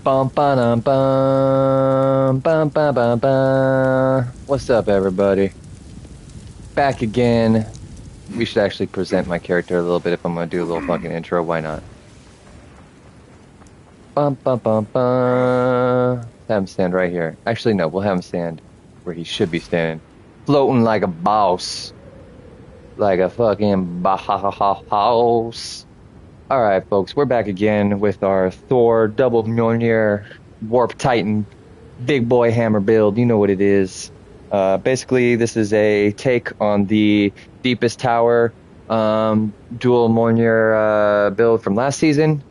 Bum, ba-dum, bum, bum, bum, bum, bum. What's up, everybody? Back again. We should actually present my character a little bit if I'm gonna do a little fucking intro. Why not? Bum, bum, bum, bum. Have him stand right here. Actually, no, we'll have him stand where he should be standing. Floating like a boss. Like a fucking boss. All right, folks, we're back again with our Thor double Mjolnir Warp Titan big boy hammer build. You know what it is. Basically, this is a take on the Deepest Tower dual Mjolnir build from last season.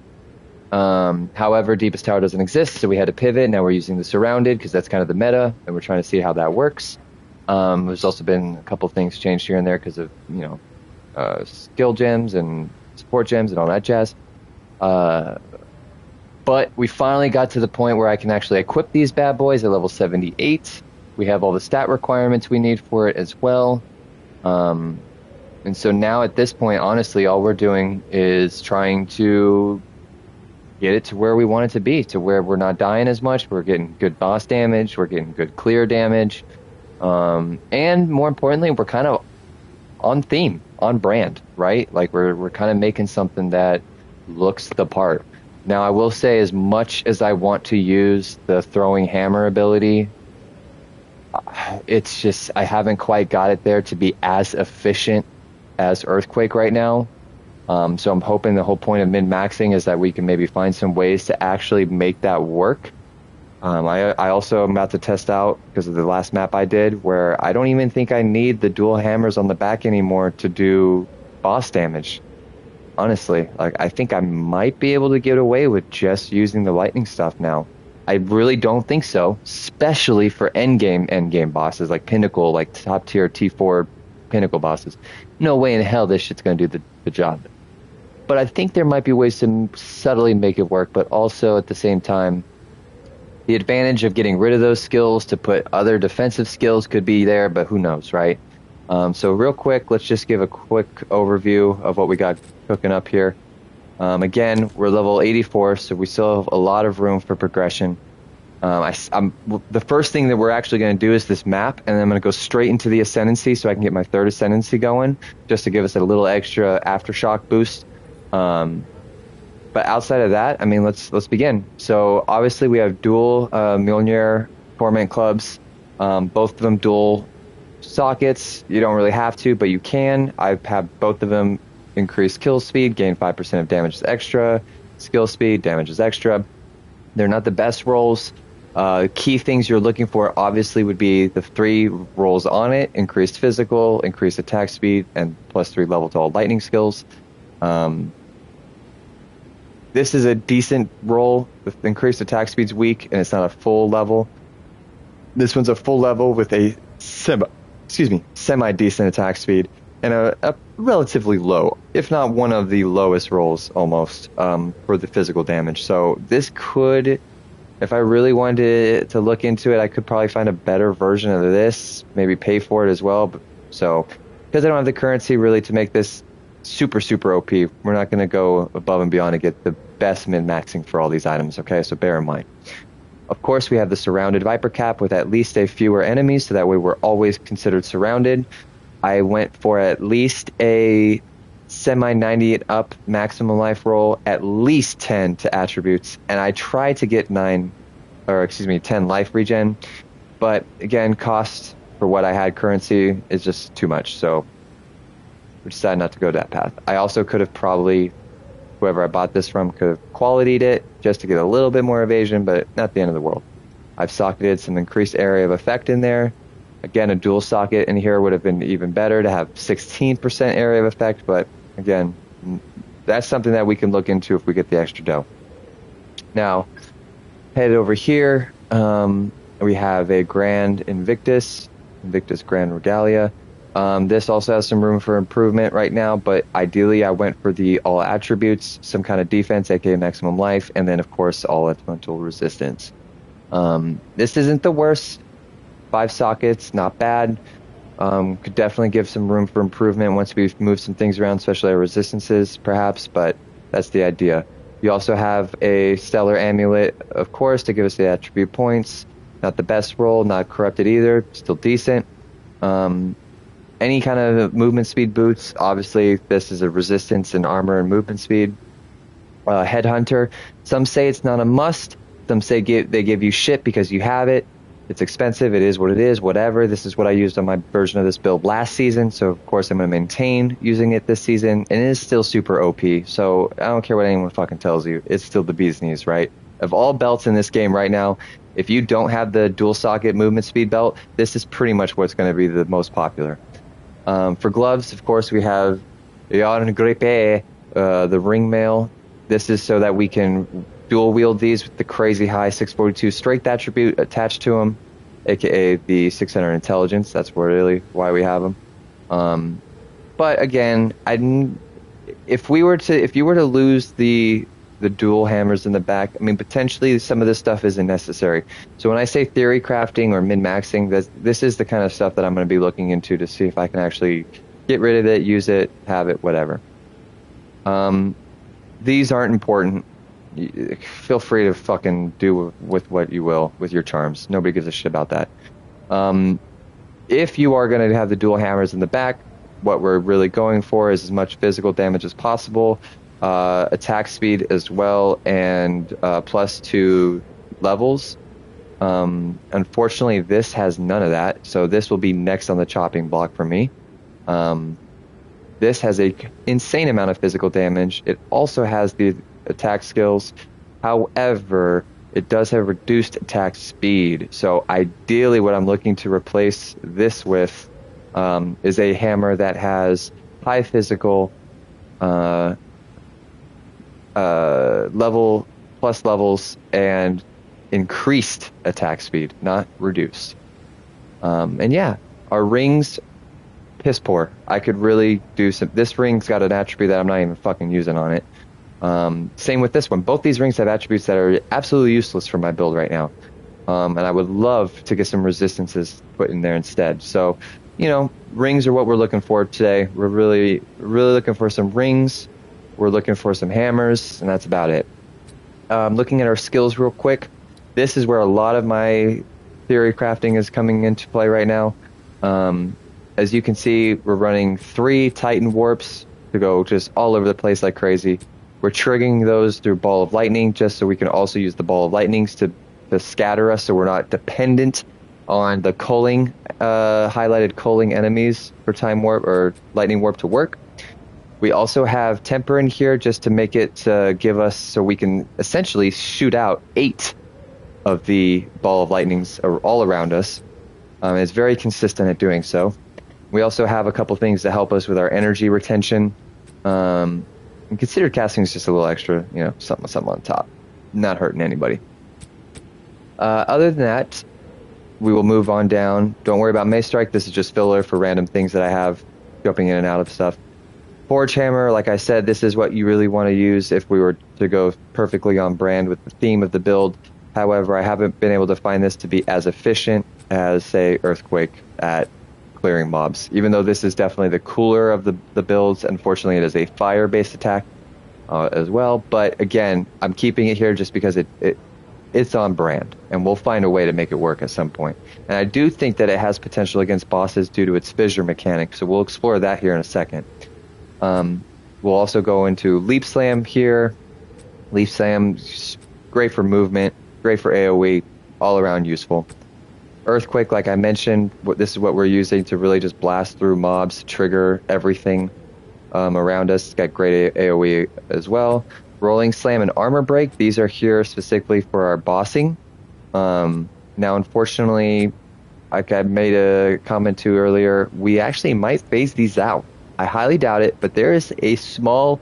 However, Deepest Tower doesn't exist, so we had to pivot. Now we're using the Surrounded because that's kind of the meta, and we're trying to see how that works. There's also been a couple things changed here and there because of, skill gems and support gems and all that jazz. But we finally got to the point where I can actually equip these bad boys at level 78. We have all the stat requirements we need for it as well. And so now at this point, honestly, all we're doing is trying to get it to where we want it to be, to where we're not dying as much, we're getting good boss damage, we're getting good clear damage, and more importantly, we're kind of on theme, on brand, right? Like we're kind of making something that looks the part. Now, I will say, as much as I want to use the throwing hammer ability, it's just I haven't quite got it there to be as efficient as Earthquake right now. So I'm hoping the whole point of min-maxing is that we can maybe find some ways to actually make that work. I also am about to test out, because of the last map I did, where I don't even think I need the dual hammers on the back anymore to do boss damage. Honestly, like I think I might be able to get away with just using the lightning stuff now. I really don't think so, especially for endgame bosses, like pinnacle, like top tier T4 pinnacle bosses. No way in hell this shit's gonna do the job. But I think there might be ways to subtly make it work, but also at the same time, the advantage of getting rid of those skills to put other defensive skills could be there, but who knows, right? So real quick, let's just give a quick overview of what we got cooking up here. Again, we're level 84, so we still have a lot of room for progression. The first thing that we're actually going to do is this map, and then I'm going to go straight into the ascendancy so I can get my third ascendancy going, just to give us a little extra aftershock boost. But outside of that, I mean, let's begin. So obviously we have dual Mjolnir Torment clubs, both of them dual sockets. You don't really have to, but you can. I have both of them increase kill speed, gain 5% of damage is extra, skill speed, damage is extra. They're not the best rolls. Key things you're looking for obviously would be the 3 rolls on it: increased physical, increased attack speed, and +3 level to all lightning skills. This is a decent roll. With increased attack speed's weak, and it's not a full level. This one's a full level with a semi-decent attack speed and a relatively low, if not one of the lowest rolls almost, for the physical damage. So this could, if I really wanted to look into it, I could probably find a better version of this, maybe pay for it as well. So because I don't have the currency really to make this super OP, we're not going to go above and beyond to get the best min-maxing for all these items, okay? So bear in mind. Of course, we have the surrounded Viper Cap with at least a fewer enemies, so that way we're always considered surrounded. I went for at least a semi-90 up maximum life roll, at least 10 to attributes, and I tried to get 10 life regen, but again, cost for what I had currency is just too much, so we decided not to go that path. I also could have probably, whoever I bought this from, could have qualityed it just to get a little bit more evasion, but not the end of the world. I've socketed some increased area of effect in there. Again, a dual socket in here would have been even better to have 16% area of effect, but again, that's something that we can look into if we get the extra dough. Now, head over here, we have a Grand Invictus Grand Regalia. This also has some room for improvement right now, but ideally I went for the all attributes, some kind of defense, aka maximum life, and then of course all elemental resistance. This isn't the worst. 5 sockets, not bad. Could definitely give some room for improvement once we've moved some things around, especially our resistances perhaps, but that's the idea. You also have a stellar amulet, of course, to give us the attribute points. Not the best roll, not corrupted either, still decent. Any kind of movement speed boots, obviously this is a resistance and armor and movement speed. Headhunter, some say it's not a must, some say they give you shit because you have it. It's expensive, it is what it is, whatever. This is what I used on my version of this build last season, so of course I'm going to maintain using it this season, and it is still super OP, so I don't care what anyone fucking tells you, it's still the bee's knees, right? Of all belts in this game right now, if you don't have the dual socket movement speed belt, this is pretty much what's going to be the most popular. For gloves, of course, we have the ring mail. This is so that we can dual wield these with the crazy high 642 strength attribute attached to them, aka the 600 intelligence. That's really why we have them. But again, if you were to lose the dual hammers in the back, I mean, potentially some of this stuff isn't necessary. So when I say theory crafting or min-maxing, this is the kind of stuff that I'm going to be looking into to see if I can actually get rid of it, use it, have it, whatever. These aren't important. Feel free to fucking do with what you will with your charms. Nobody gives a shit about that. If you are going to have the dual hammers in the back, what we're really going for is as much physical damage as possible, attack speed as well, and +2 levels. Unfortunately, this has none of that, so this will be next on the chopping block for me. This has a insane amount of physical damage. It also has the attack skills. However, it does have reduced attack speed. So ideally what I'm looking to replace this with is a hammer that has high physical level plus levels and increased attack speed, not reduced. And yeah, our rings, piss poor. I could really do some. This ring's got an attribute that I'm not even fucking using on it. Same with this one. Both these rings have attributes that are absolutely useless for my build right now. And I would love to get some resistances put in there instead. So, you know, rings are what we're looking for today. We're really looking for some rings. We're looking for some hammers, and that's about it. Looking at our skills real quick, this is where a lot of my theory crafting is coming into play right now. As you can see, we're running 3 Titan warps to go just all over the place like crazy. We're triggering those through Ball of Lightning just so we can also use the Ball of Lightnings to scatter us so we're not dependent on the culling, highlighted culling enemies for Time Warp or Lightning Warp to work. We also have Temper in here just to make it give us so we can essentially shoot out 8 of the Ball of Lightnings all around us. It's very consistent at doing so. We also have a couple things to help us with our energy retention. And considered casting is just a little extra, you know, something on top. Not hurting anybody. Other than that, we will move on down. Don't worry about Mace Strike. This is just filler for random things that I have jumping in and out of stuff. Forge Hammer, like I said, this is what you really want to use if we were to go perfectly on brand with the theme of the build. However, I haven't been able to find this to be as efficient as, say, Earthquake at clearing mobs. Even though this is definitely the cooler of the builds, unfortunately it is a fire-based attack as well. But again, I'm keeping it here just because it's on brand, and we'll find a way to make it work at some point. And I do think that it has potential against bosses due to its fissure mechanic, so we'll explore that here in a second. We'll also go into Leap Slam here. Leap Slam, great for movement, great for AoE, all around useful. Earthquake, like I mentioned, this is what we're using to really just blast through mobs, trigger everything around us. It's got great AoE as well. Rolling Slam and Armor Break, these are here specifically for our bossing. Now, unfortunately, like I made a comment to earlier, we actually might phase these out. I highly doubt it, but there is a small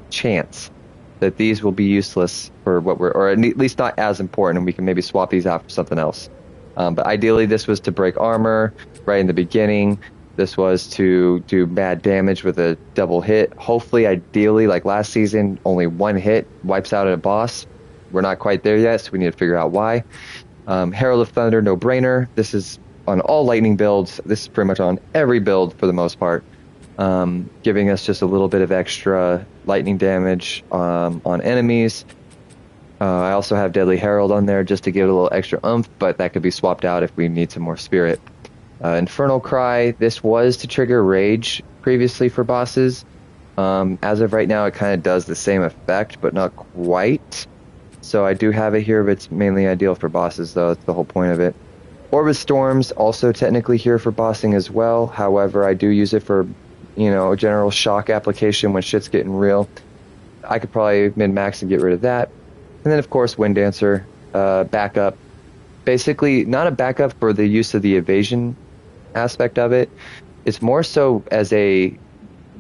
chance that these will be useless for what we're, or at least not as important, and we can maybe swap these out for something else. But ideally, this was to break armor right in the beginning. This was to do bad damage with a double hit. Hopefully, ideally, like last season, only 1 hit wipes out a boss. We're not quite there yet, so we need to figure out why. Herald of Thunder, no-brainer. This is on all lightning builds. This is pretty much on every build for the most part. giving us just a little bit of extra lightning damage on enemies. I also have Deadly Herald on there just to give it a little extra oomph, but that could be swapped out if we need some more spirit. Infernal Cry, this was to trigger rage previously for bosses. As of right now, it kind of does the same effect, but not quite. So I do have it here, but it's mainly ideal for bosses, though. That's the whole point of it. Orbit Storm's also technically here for bossing as well. However, I do use it for, a general shock application when shit's getting real. I could probably min-max and get rid of that. And then, of course, Wind Dancer, backup. Basically, not a backup for the use of the evasion aspect of it. It's more so as a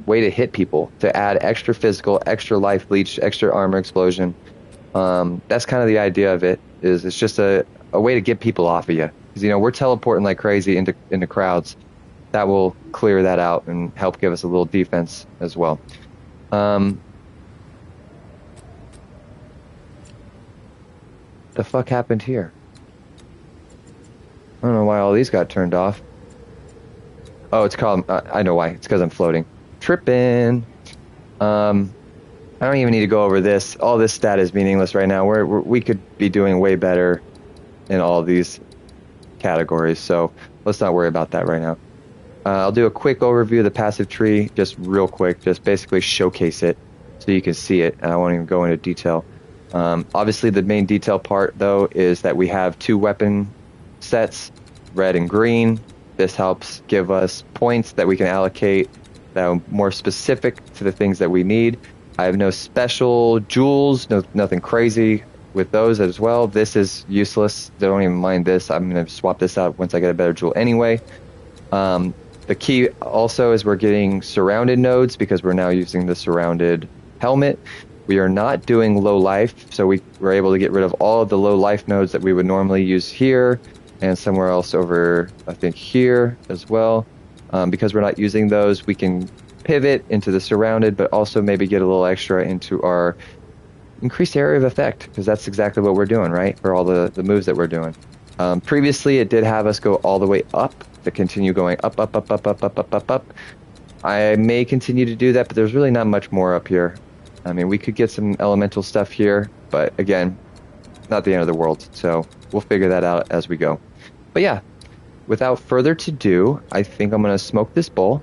way to hit people, to add extra physical, extra life leech, extra armor explosion. That's kind of the idea of it. Is it's just a way to get people off of you, because we're teleporting like crazy into crowds. That will clear that out and help give us a little defense as well. The fuck happened here? I don't know why all these got turned off. Oh, it's called. I know why. It's because I'm floating. Tripping. I don't even need to go over this. All this stat is meaningless right now. We could be doing way better in all of these categories, so let's not worry about that right now. I'll do a quick overview of the passive tree, just real quick, just basically showcase it so you can see it, and I won't even go into detail. Obviously, the main detail part, though, is that we have 2 weapon sets, red and green. This helps give us points that we can allocate that are more specific to the things that we need. I have no special jewels, nothing crazy with those as well. This is useless. Don't even mind this. I'm going to swap this out once I get a better jewel anyway. The key also is we're getting surrounded nodes because we're now using the surrounded helmet. We are not doing low life, so we're able to get rid of all of the low life nodes that we would normally use here and somewhere else over, I think, here as well. Because we're not using those, we can pivot into the surrounded, but also maybe get a little extra into our increased area of effect, because that's exactly what we're doing, right, for all the moves that we're doing. Previously, it did have us go all the way up, to continue going up, up, up, up, up, up, up, up, up. I may continue to do that, but there's really not much more up here. I mean, we could get some elemental stuff here, but again, not the end of the world, so we'll figure that out as we go. But yeah, without further ado, I think I'm going to smoke this bowl,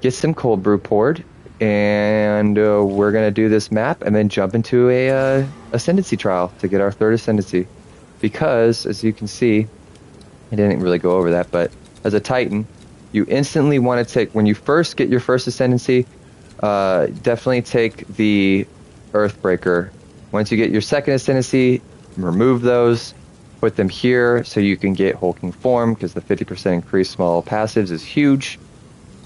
get some cold brew poured, and we're going to do this map and then jump into a ascendancy trial to get our 3rd ascendancy. Because, as you can see, I didn't really go over that, but as a Titan, you instantly want to take, when you first get your 1st ascendancy, definitely take the Earthbreaker. Once you get your 2nd ascendancy, remove those, put them here so you can get hulking form, because the 50% increase small passives is huge.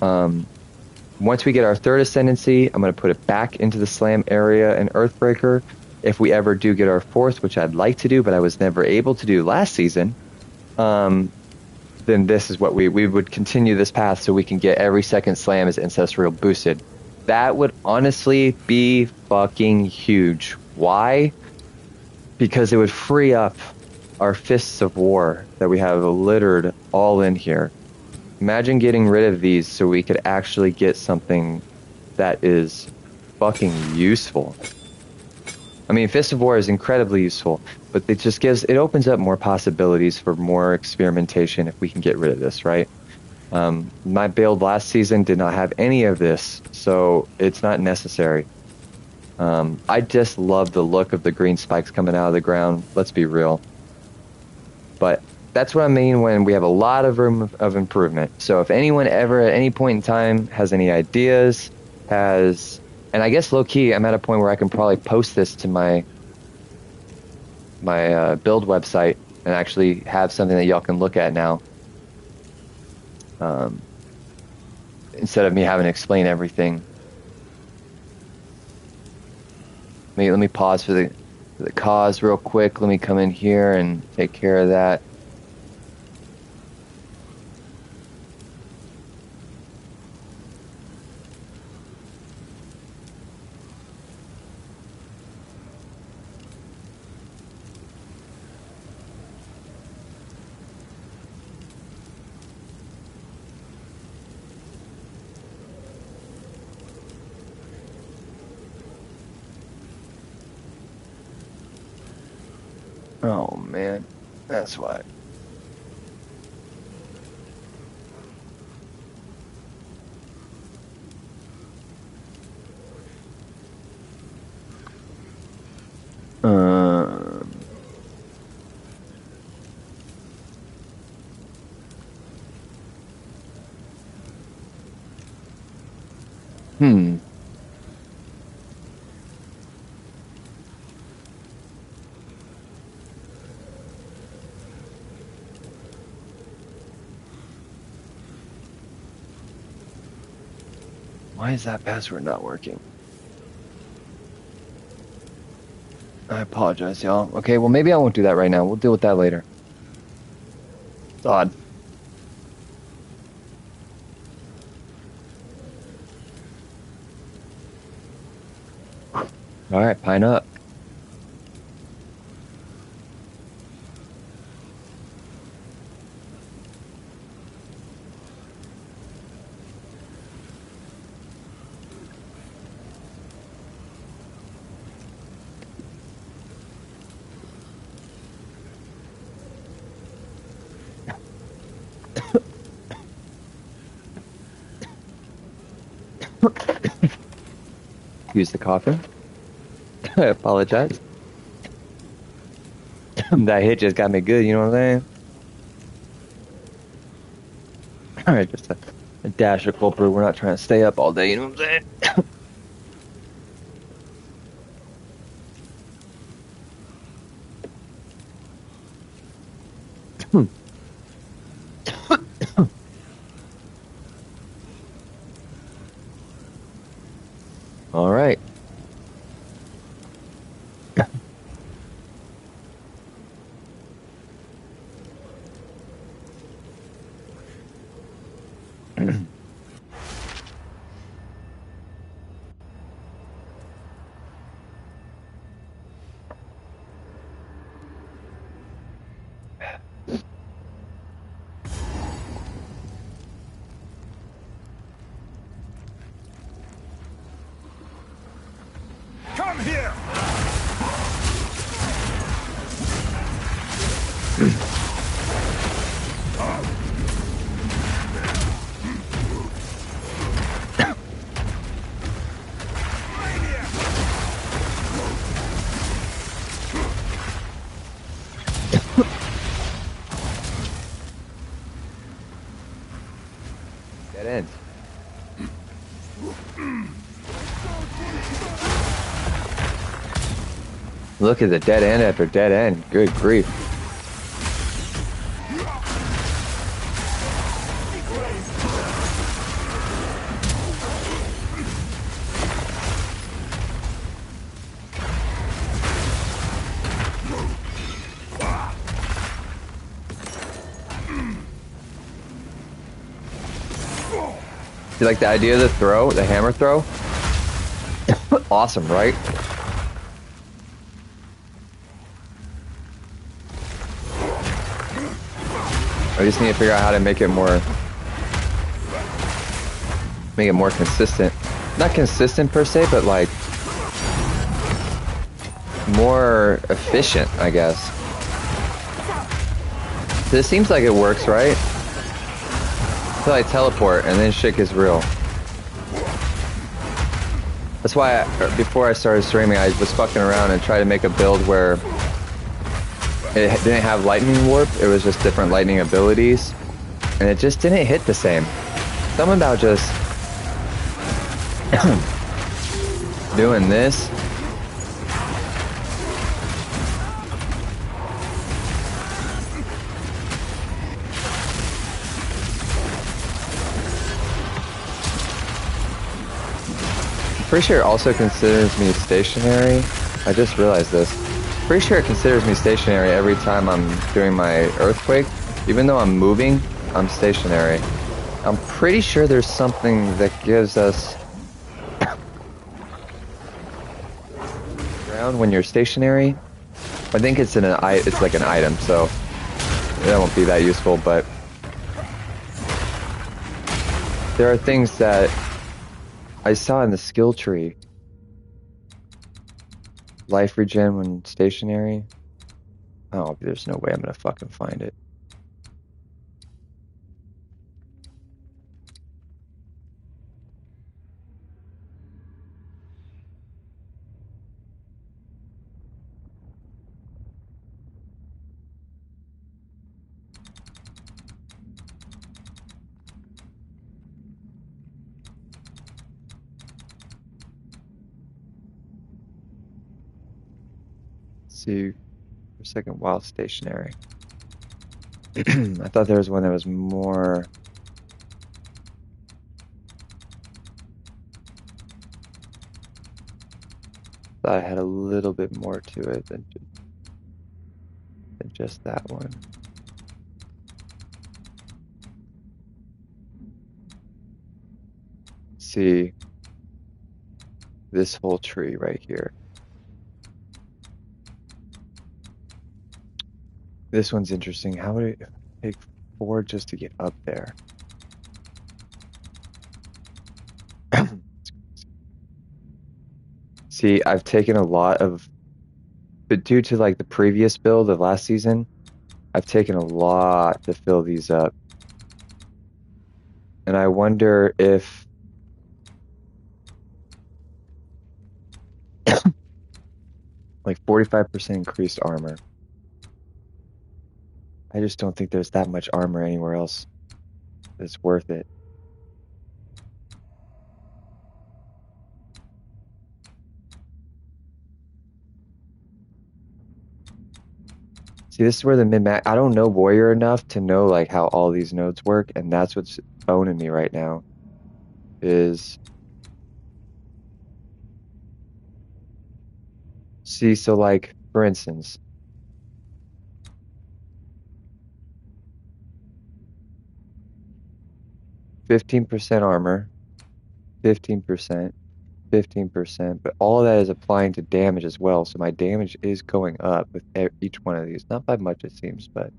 Once we get our 3rd ascendancy, I'm going to put it back into the slam area and Earthbreaker. If we ever do get our 4th, which I'd like to do, but I was never able to do last season, then this is what we would continue this path so we can get every 2nd slam as ancestral boosted. That would honestly be fucking huge. Why? Because it would free up our Fists of War that we have littered all in here. Imagine getting rid of these so we could actually get something that is fucking useful. I mean, Fist of War is incredibly useful, but it opens up more possibilities for more experimentation if we can get rid of this, right? My build last season did not have any of this, so it's not necessary. I just love the look of the green spikes coming out of the ground, let's be real. But that's what I mean when we have a lot of room of improvement. So if anyone ever at any point in time has any ideas, and I guess low-key, I'm at a point where I can probably post this to my build website and actually have something that y'all can look at now. Instead of me having to explain everything. Let me pause for the cause real quick. Let me come in here and take care of that. Oh man, that's why. Um, hmm. Why is that password not working? I apologize, y'all. Okay, well, maybe I won't do that right now. We'll deal with that later. It's odd. All right, pine up. Use the coffin. I apologize. That hit just got me good, you know what I'm saying? All right, just a dash of cold brew. We're not trying to stay up all day, you know what I'm saying? All right. Come here! Dead end. Look at the dead end after dead end. Good grief. You like the idea of the throw, the hammer throw? Awesome, right? I just need to figure out how to make it more consistent. Not consistent per se, but like more efficient, I guess. So it seems like it works, right? Until I teleport and then shit gets real. That's why before I started streaming, I was fucking around and tried to make a build where it didn't have lightning warp, it was just different lightning abilities, and it just didn't hit the same. Something about just doing this. I'm pretty sure it also considers me stationary. I just realized this. Pretty sure it considers me stationary every time I'm doing my earthquake. Even though I'm moving, I'm stationary. I'm pretty sure there's something that gives us ground when you're stationary. I think it's it's like an item, so that won't be that useful, but there are things that I saw in the skill tree. Life regen when stationary. Oh, there's no way I'm gonna fucking find it. See for a second while stationary. I thought there was one that was more. Thought I had a little bit more to it than just that one. See this whole tree right here. This one's interesting. How would it take 4 just to get up there? See, I've taken a lot of, but due to like the previous build of last season, I've taken a lot to fill these up. And I wonder if like 45% increased armor. I just don't think there's that much armor anywhere else that's worth it. See, this is where the min-max, I don't know Warrior enough to know like how all these nodes work, and that's what's boning me right now. Is see, so like for instance, 15% armor, 15%, 15%, but all of that is applying to damage as well. So my damage is going up with each one of these. Not by much, it seems, but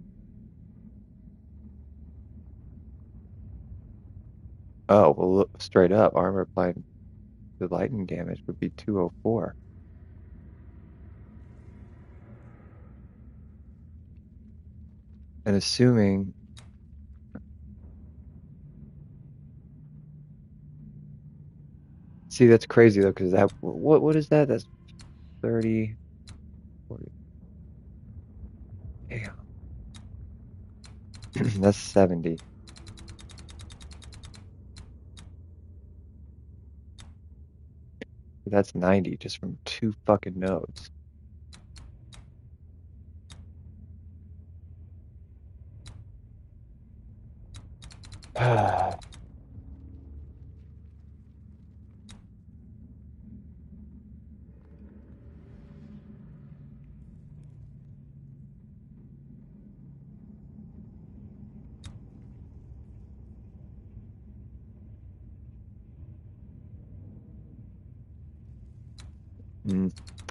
oh well, look, straight up armor applying to lightning damage would be 204. And assuming. See, that's crazy though, because that what is that? That's 30, 40. Damn. That's 70. That's 90 just from 2 fucking nodes.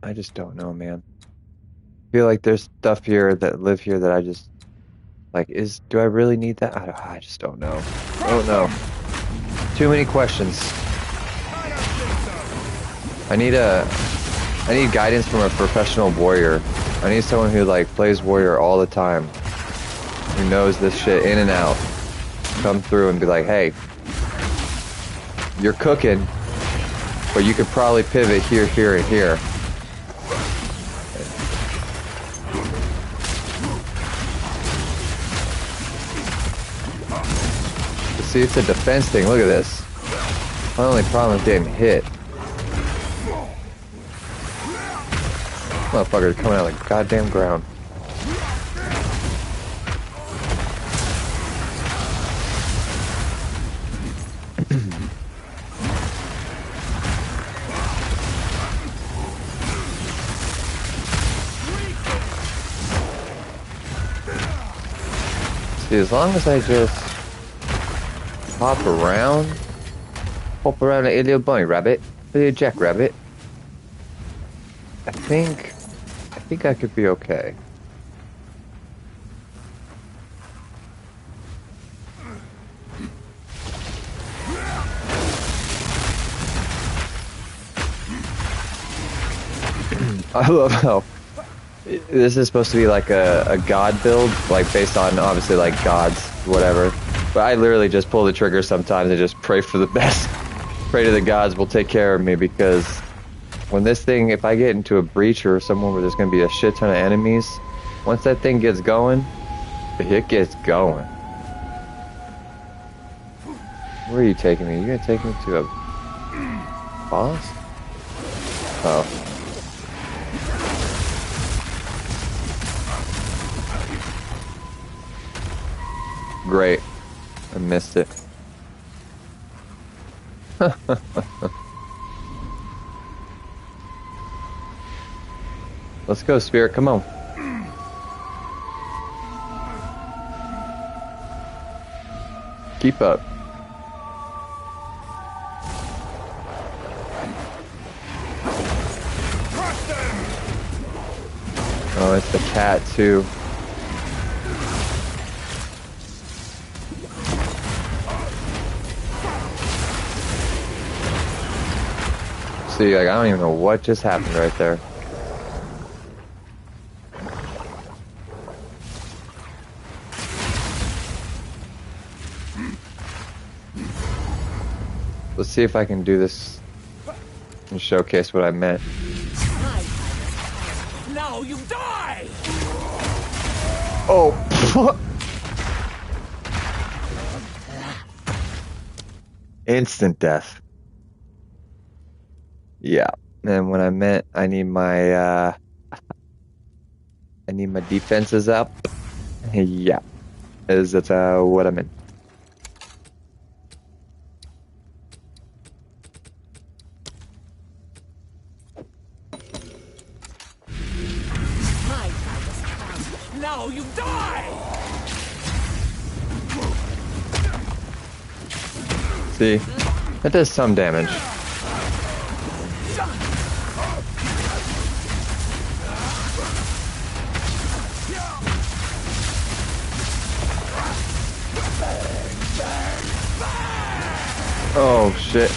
I just don't know, man. I feel like there's stuff here that live here that I just like do I really need that? I just don't know. I don't know. Too many questions. I need guidance from a professional warrior. I need someone who like plays warrior all the time. Who knows this shit in and out. Come through and be like, "Hey, you're cooking, but you could probably pivot here, here, and here." See, it's a defense thing. Look at this. My only problem is getting hit. Motherfucker's coming out of the goddamn ground. See, as long as I just hop around like a little bunny rabbit, a little jackrabbit, I think I could be okay. I love how This is supposed to be like a god build, like based on obviously like gods, whatever. But I literally just pull the trigger sometimes and just pray for the best. Pray to the gods will take care of me, because when this thing, if I get into a breach or somewhere where there's going to be a shit ton of enemies, once that thing gets going, it gets going. Where are you taking me? You gonna take me to a boss? Oh. Great. I missed it. Let's go, Spirit. Come on. Keep up. Oh, it's the cat, too. See, like, I don't even know what just happened right there. Let's see if I can do this and showcase what I meant. Now you die! Oh! Instant death. Yeah. And when I meant I need my defenses up. Yeah. That's what I meant. Now you die! See? That does some damage. Oh, shit.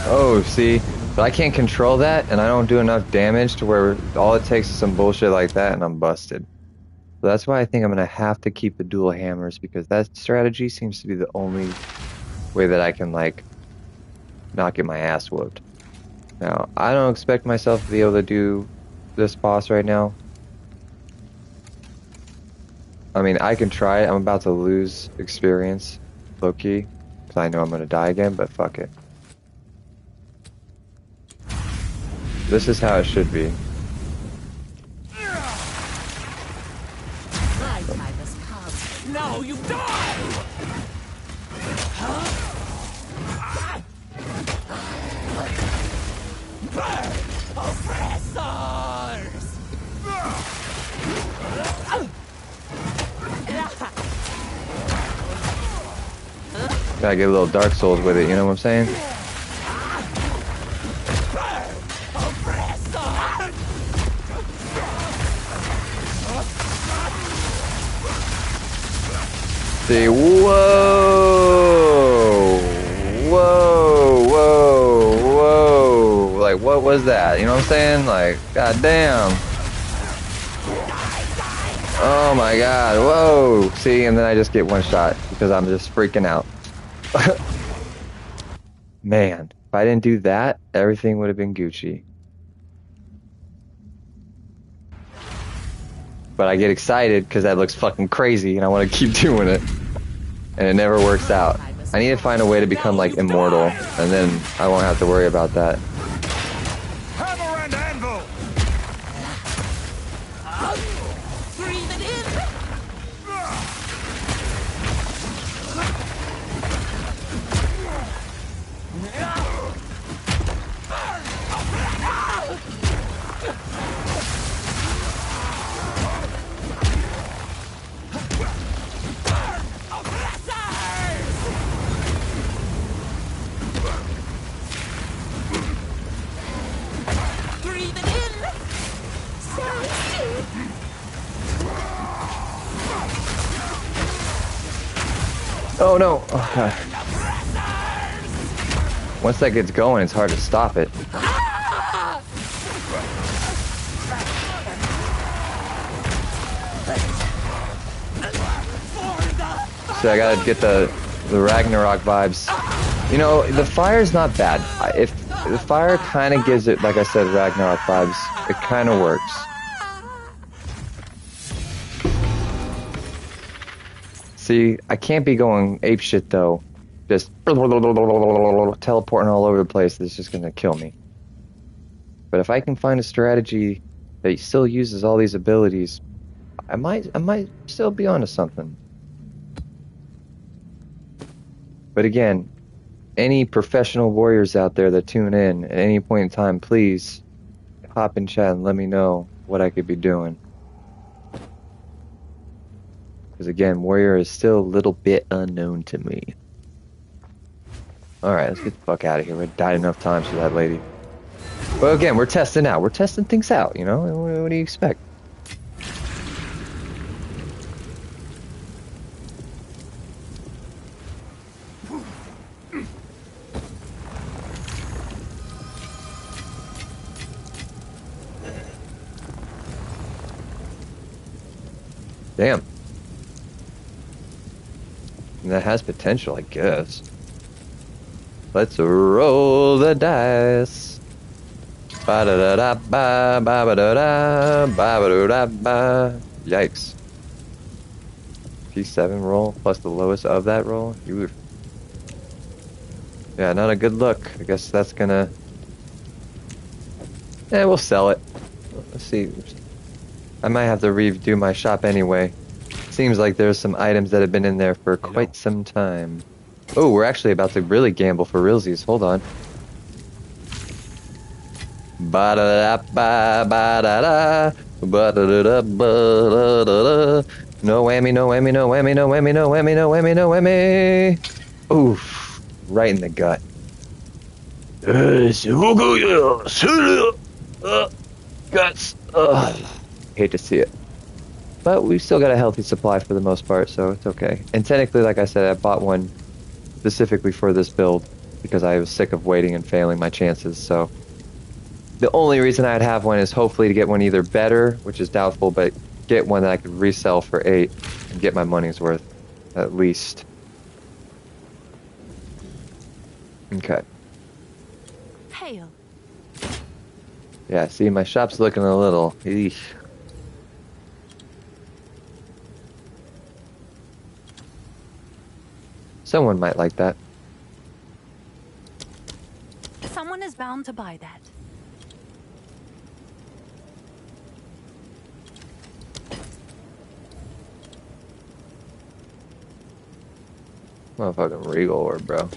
Oh, see? But I can't control that, and I don't do enough damage to where all it takes is some bullshit like that, and I'm busted. So that's why I think I'm going to have to keep the dual hammers, because that strategy seems to be the only way that I can, like, not get my ass whooped. Now, I don't expect myself to be able to do this boss right now. I mean, I can try it. I'm about to lose experience, low-key, because I know I'm going to die again, but fuck it. This is how it should be. My time has come. Now you die! Burn, oppressors! Gotta get a little Dark Souls with it, you know what I'm saying? See, whoa, whoa, whoa, whoa, like what was that? You know what I'm saying? Like, goddamn. Oh my god, whoa. See, and then I just get one shot because I'm just freaking out. Man, if I didn't do that, everything would have been Gucci. But I get excited because that looks fucking crazy and I want to keep doing it. And it never works out. I need to find a way to become like immortal, and then I won't have to worry about that. Hammer and anvil! Breathe it in. Breathe it in. Oh no! Oh god. Once that gets going, it's hard to stop it. So I gotta get the Ragnarok vibes. You know, the fire's not bad. If the fire kind of gives it, like I said, Ragnarok vibes, it kind of works. See, I can't be going apeshit though. Just teleporting all over the place. It's just gonna kill me. But if I can find a strategy that still uses all these abilities, I might still be onto something. But again, any professional warriors out there that tune in at any point in time, please hop in chat and let me know what I could be doing. Because again, warrior is still a little bit unknown to me. Alright, let's get the fuck out of here. We died enough times for that lady. But again, we're testing out. We're testing things out, you know? What do you expect? Damn. And that has potential, I guess. Let's roll the dice. Ba-da-da-da-ba, ba-ba-da-da, ba-ba-da-da-ba. Yikes. P7 roll plus the lowest of that roll. Yeah, not a good look. I guess that's gonna... we'll sell it. Let's see. I might have to redo my shop anyway. Seems like there's some items that have been in there for quite some time. Oh, we're actually about to really gamble for realsies. Hold on. Ba-da-da-ba, ba-da-da, ba-da-da-da, ba-da-da-da. No whammy, no whammy, no whammy, no whammy, no whammy, no whammy, no whammy. Oof. Right in the gut. Guts. Hate to see it. But we've still got a healthy supply for the most part, so it's okay. And technically, like I said, I bought one specifically for this build because I was sick of waiting and failing my chances, so... The only reason I'd have one is hopefully to get one either better, which is doubtful, but get one that I could resell for 8 and get my money's worth, at least. Okay. Hail. Yeah, see, my shop's looking a little... Eesh. Someone might like that. Someone is bound to buy that. Motherfucking Regal Orb, bro.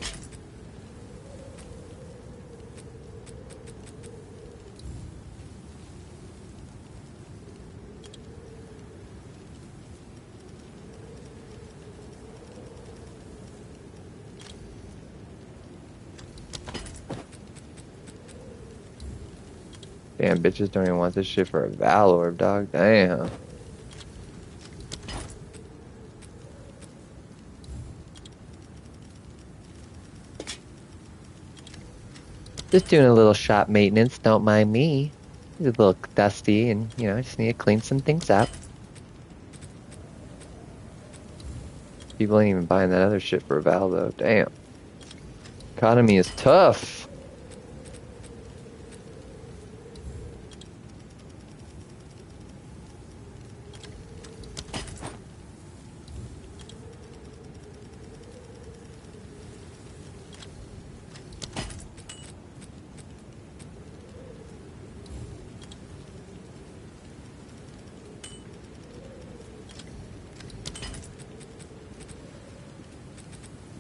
Damn, bitches don't even want this shit for a Val Orb, dog. Damn. Just doing a little shop maintenance, don't mind me. It's a little dusty and, you know, I just need to clean some things up. People ain't even buying that other shit for a Val, though. Damn. Economy is tough.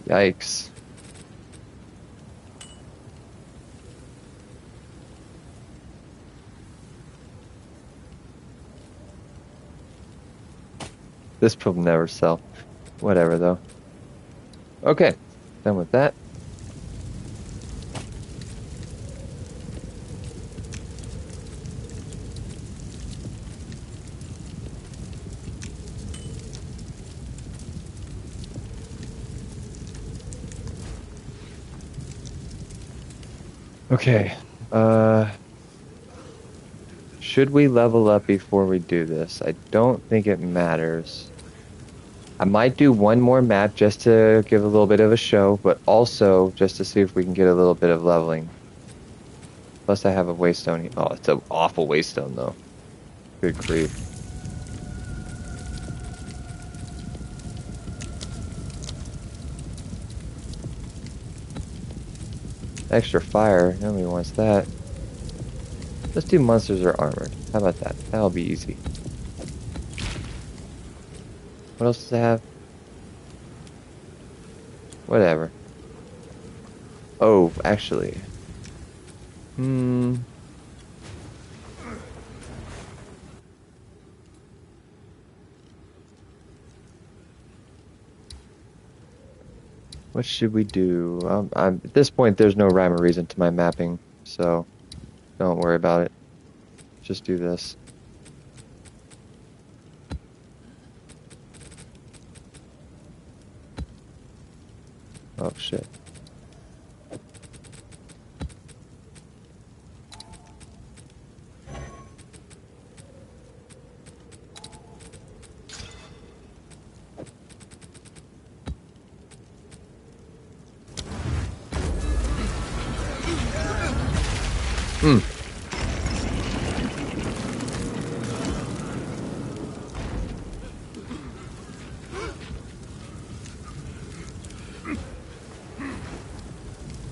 Yikes. This will never sell. Whatever, though. Okay, done with that. Okay. Should we level up before we do this? I don't think it matters. I might do one more map just to give a little bit of a show, but also just to see if we can get a little bit of leveling. Plus I have a waystone. Oh, it's an awful waystone though. Good grief. Extra fire. Nobody wants that. Let's do monsters or armored. How about that? That'll be easy. What else does it have? Whatever. Oh, actually. What should we do? At this point, there's no rhyme or reason to my mapping, so don't worry about it. Just do this. Oh, shit.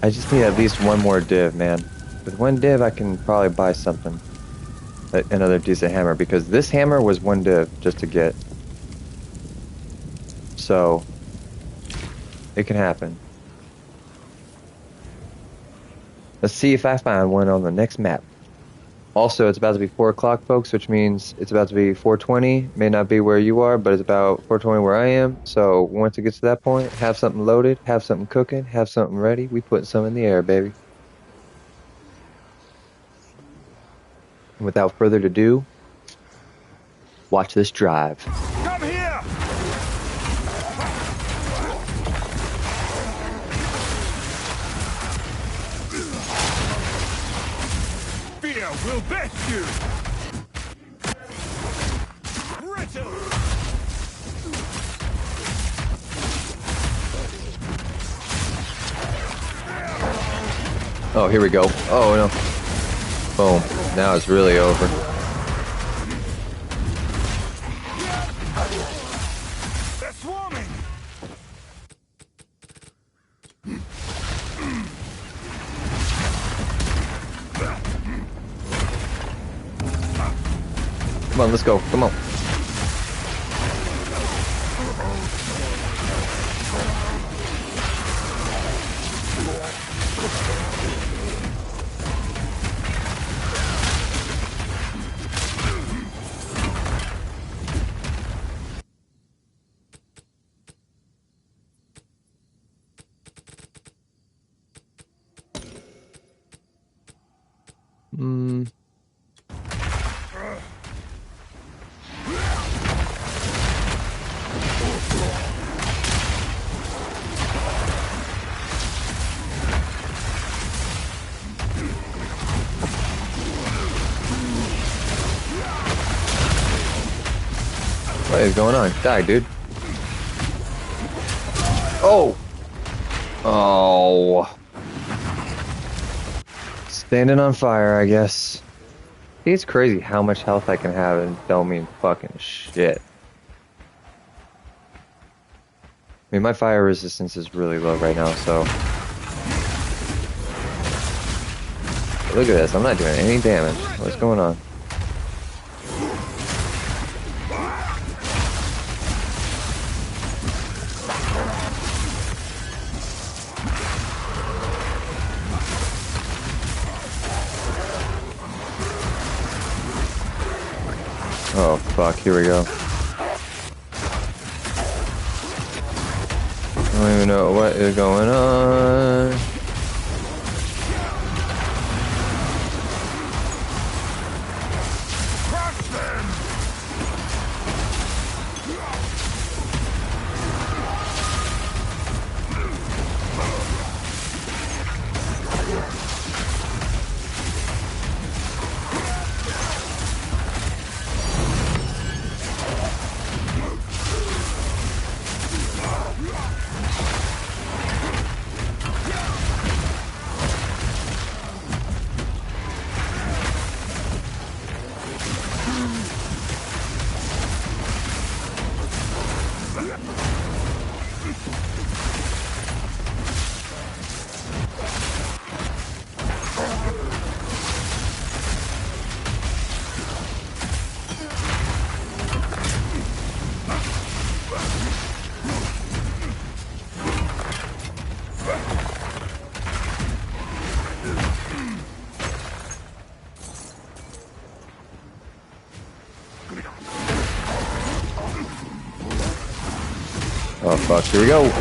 I just need at least one more div, man. With one div, I can probably buy something. Another decent hammer, because this hammer was one div just to get. So, it can happen. Let's see if I find one on the next map. Also, it's about to be 4 o'clock, folks, which means it's about to be 4:20. May not be where you are, but it's about 4:20 where I am. So once it gets to that point, have something loaded, have something cooking, have something ready. We putting some in the air, baby. And without further ado, watch this drive. Come here! Fear will best you! Brittle! Oh, here we go. Oh, no. Boom. Now it's really over. They're swarming! Come on, let's go. Come on. What is going on? Die, dude. Oh! Oh. Standing on fire, I guess. See, it's crazy how much health I can have and don't mean fucking shit. I mean, my fire resistance is really low right now, so... Look at this, I'm not doing any damage. What's going on? Oh, fuck, here we go. I don't even know what is going on. Crush them! fuck, here we go.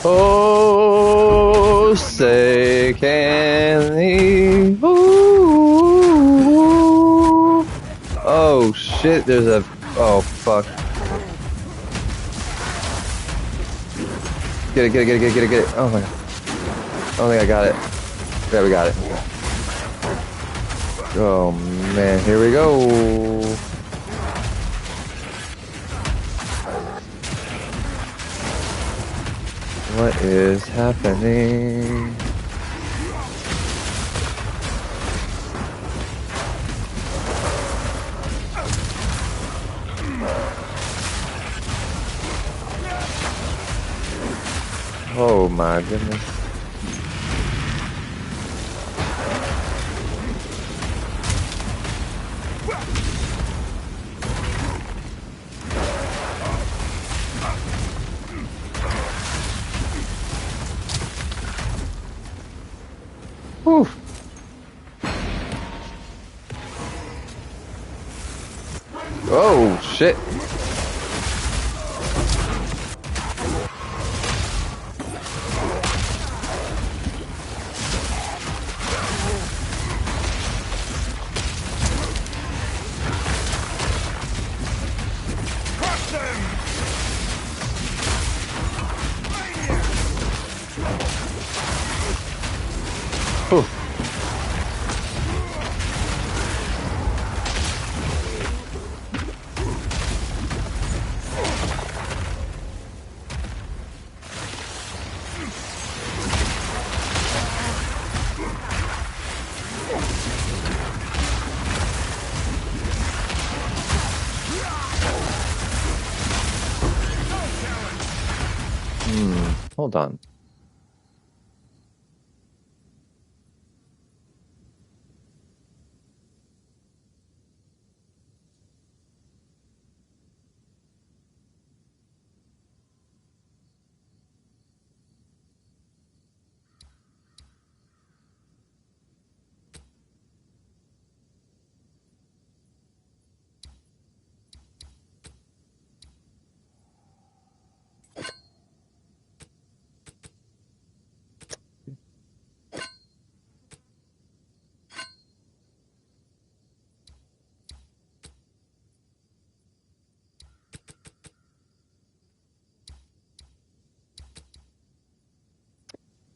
Oh, say can the... Ooh. Oh, shit, there's a... Oh, fuck. Get it, get it, get it, get it, get it, get it. Oh, my God. I don't think I got it. Yeah, we got it. Oh, man, here we go. What is happening? Oh my goodness. Whew. Oh shit. Crush them! Whew. Hold on.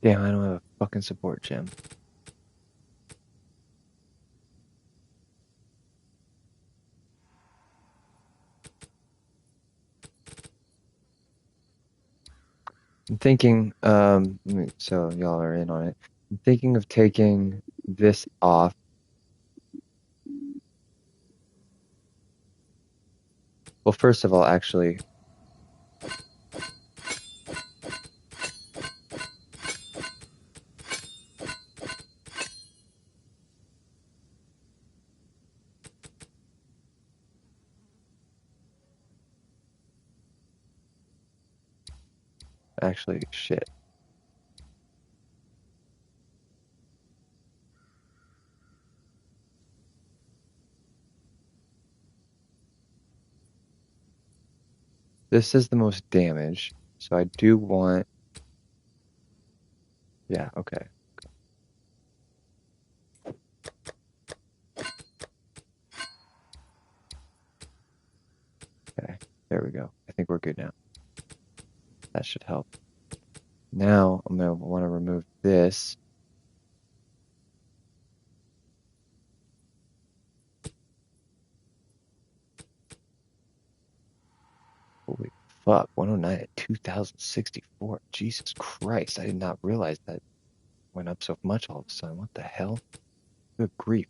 Damn, I don't have a fucking support gem. I'm thinking, so y'all are in on it. I'm thinking of taking this off. Well, first of all, actually, shit. This is the most damage, so I do want... Yeah, okay. Okay, there we go. I think we're good now. That should help. Now, I'm going to want to remove this. Holy fuck, 109 at 2064. Jesus Christ, I did not realize that went up so much all of a sudden. What the hell? Good grief.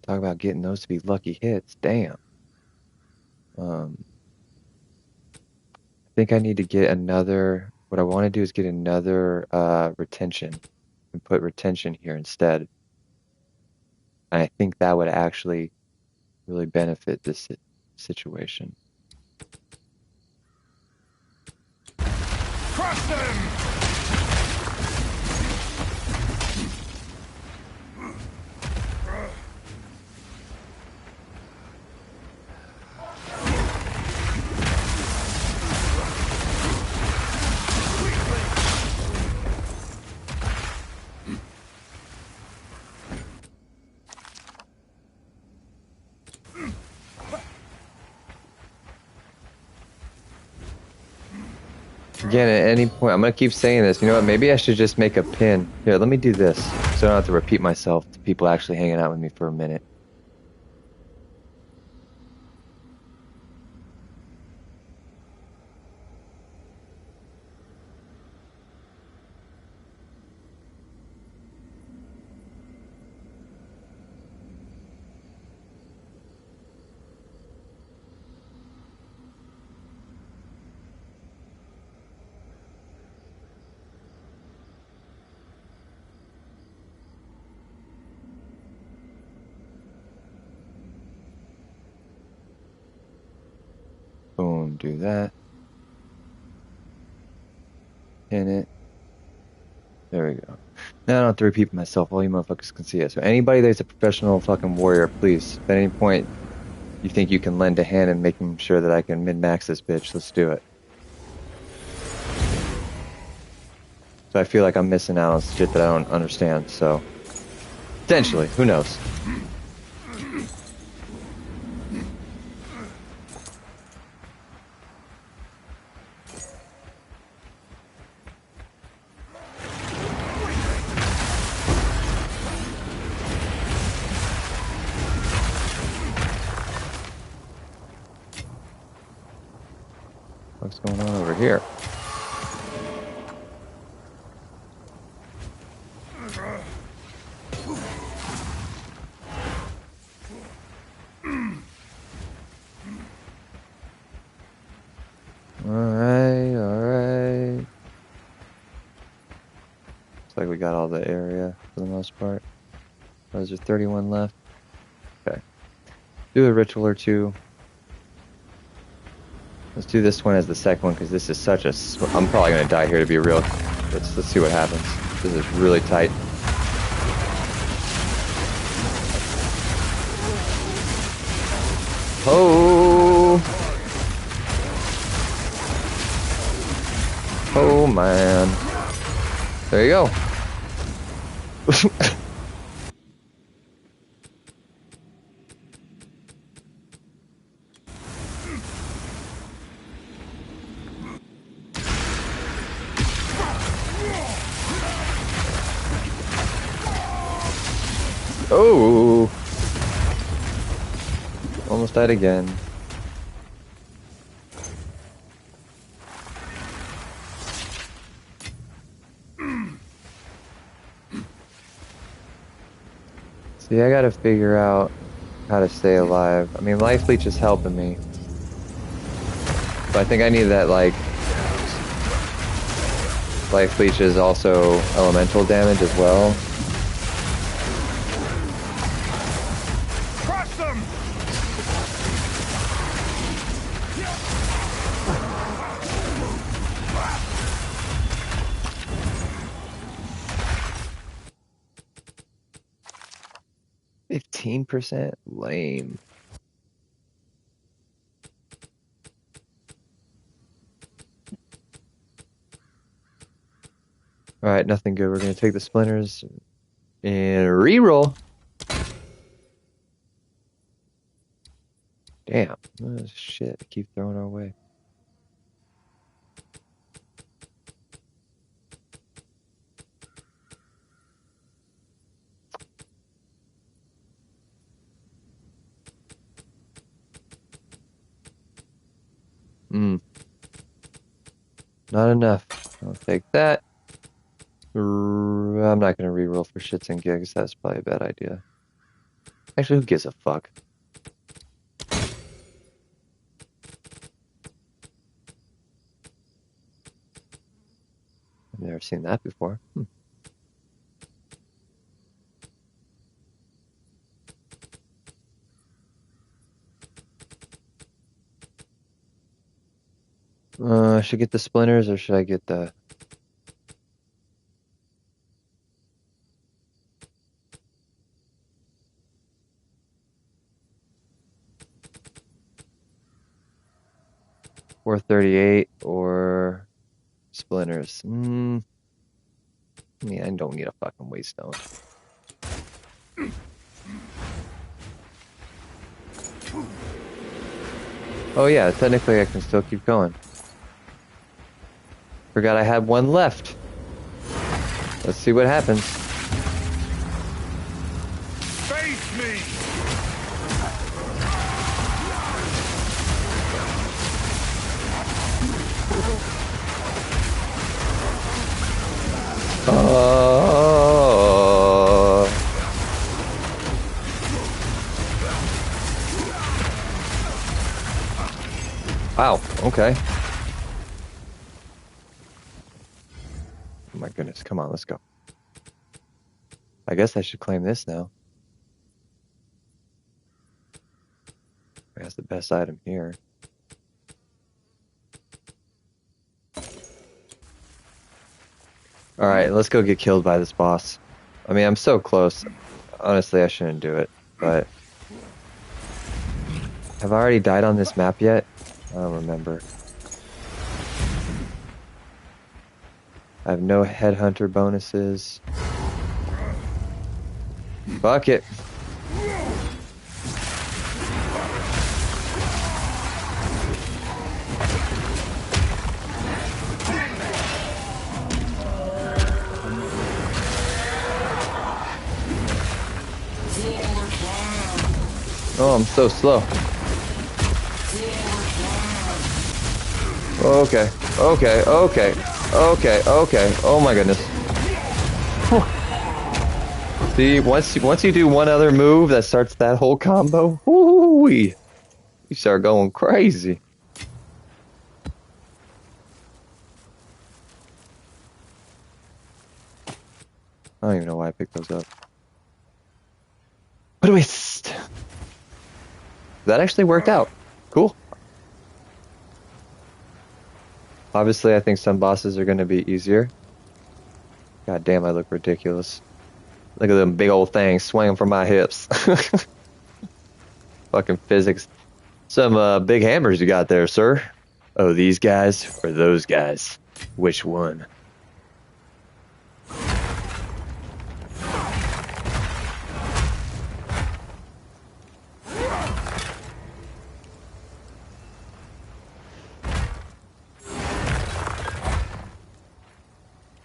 Talk about getting those to be lucky hits. Damn. I think I need to get another... What I want to do is get another retention and put retention here instead. And I think that would actually really benefit this situation. Crush them! Again, at any point, I'm gonna keep saying this. You know what? Maybe I should just make a pin. Here, let me do this, so I don't have to repeat myself to people actually hanging out with me for a minute. Boom, do that. Pin it. There we go. Now I don't have to repeat myself. All you motherfuckers can see it. So anybody that's a professional fucking warrior, please, at any point you think you can lend a hand in making sure that I can min-max this bitch, let's do it. So I feel like I'm missing out on shit that I don't understand, so... Potentially, who knows? What's going on over here? Alright. Looks like we got all the area for the most part. Those are 31 left. Okay. Do a ritual or two. Let's do this one as the second one because this is such a... I'm probably going to die here to be real. Let's see what happens. This is really tight. Oh! Oh man. There you go. Oh! Almost died again. See, I gotta figure out how to stay alive. I mean, life leech is helping me. But I think I need that, like... Life leech is also elemental damage as well. Crush them! %? Lame. Alright, nothing good. We're gonna take the splinters and reroll. Damn. Oh, shit. I keep throwing our way. Not enough. I'll take that. I'm not gonna reroll for shits and gigs. That's probably a bad idea. Actually, who gives a fuck? I've never seen that before. Should I get the splinters or should I get the... $438 or splinters? I mean, I don't need a fucking waystone. Oh yeah, technically I can still keep going. Forgot I had one left. Let's see what happens. Face me! Wow, okay. Oh my goodness, come on, let's go. I guess I should claim this now. That's the best item here. Alright, let's go get killed by this boss. I mean, I'm so close. Honestly, I shouldn't do it, but... Have I already died on this map yet? I don't remember. I have no headhunter bonuses. Fuck it. Oh, I'm so slow. Okay, okay, okay, okay, okay. Oh my goodness. See, once you do one other move that starts that whole combo, whoo-wee, you start going crazy. I don't even know why I picked those up. Twist. That actually worked out. Cool. Obviously, I think some bosses are going to be easier. God damn, I look ridiculous. Look at them big old things swinging from my hips. Fucking physics. Some big hammers you got there, sir. Oh, these guys or those guys? Which one?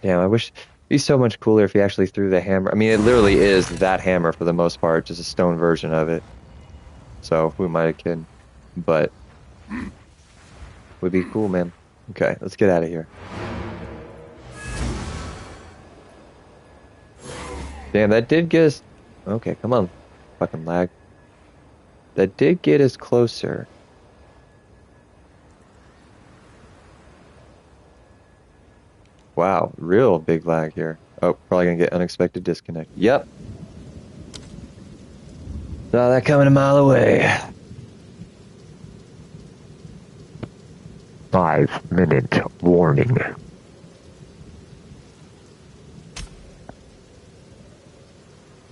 Damn, I wish it'd be so much cooler if he actually threw the hammer. I mean, it literally is that hammer for the most part, just a stone version of it. So, who am I a kid? But, would be cool, man. Okay, let's get out of here. Damn, that did get us... Okay, come on. Fucking lag. That did get us closer. Wow, real big lag here. Oh, probably gonna get unexpected disconnect. Yep. Saw that coming a mile away. 5-minute warning.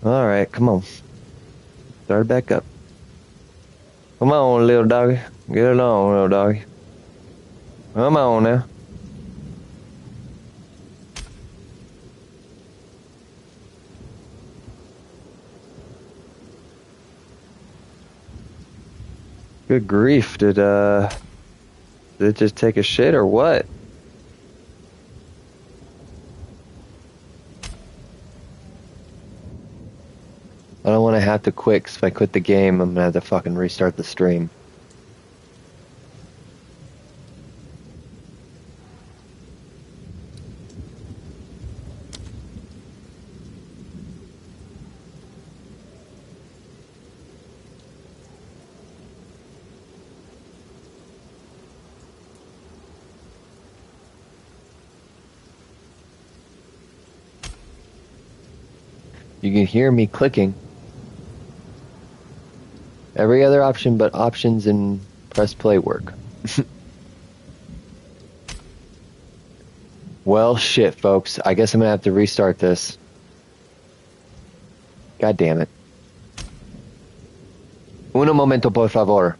Alright, come on. Start back up. Come on, little doggy. Get along, little doggy. Come on now. Good grief, did it just take a shit or what? I don't want to have to quit, 'cause if I quit the game, I'm gonna have to fucking restart the stream. You can hear me clicking. Every other option but options and press play work. Well, shit, folks. I guess I'm gonna have to restart this. God damn it. Uno momento, por favor.